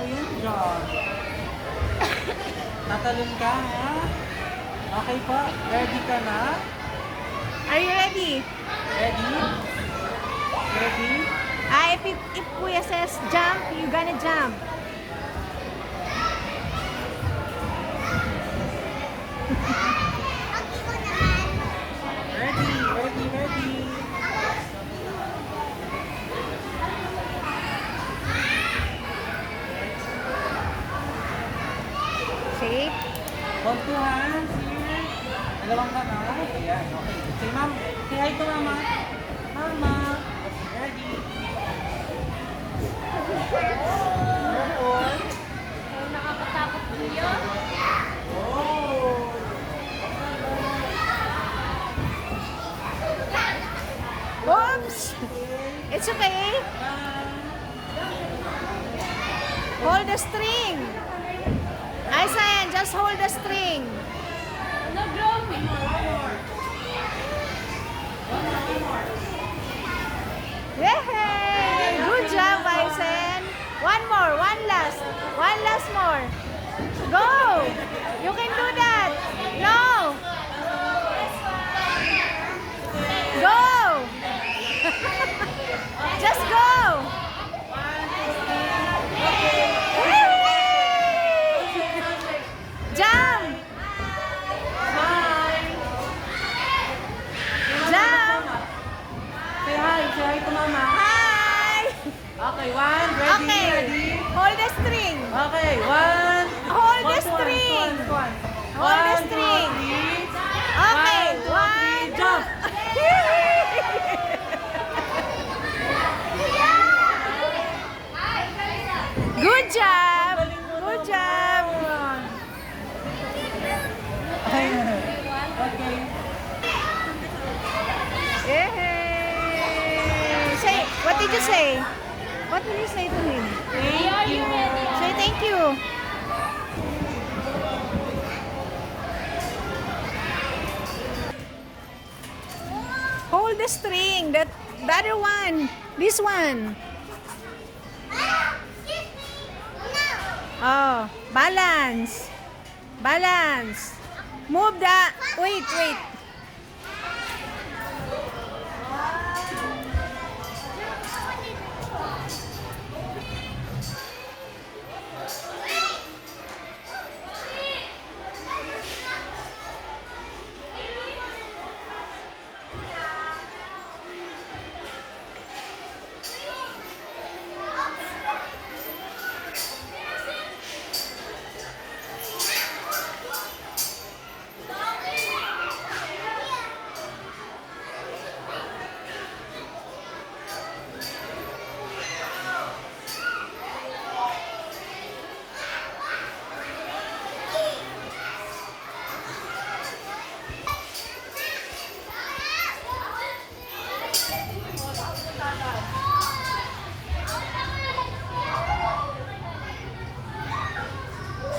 po yan dyan. Tatalon ka, ha? Okay po. Ready ka na? Are you ready? Ready? Ready? If Kuya says jump, you gonna jump. Ready, ready, ready. Shape. Hold two hands here. Dalawang kamay. Ayan, okay. Say, ma'am. Say hi to mama. Mama. Ready. Careful. Nakakatakot po yun. Oh. Oops! It's okay. Hold the string. Aisan, just hold the string. No, Gromy. Yay! Good job, Aisan. One more, one last more. Go! You can do that. No! Go! Just go! Jump! Jump! Say hi. Say hi to mama. Hi! Okay, one. Ready, Okay, ready. hold the string. Okay, one. Hold the One, two, string. one. Hold the One, two, string. three. Okay, One, two, three, jump. Good job! Good job! Okay. Yay! Say, what did you say? What did you say to him? Are you ready? Say thank you. Hold the string. The other one. This one. Oh, balance. Balance. Move the... Wait, wait.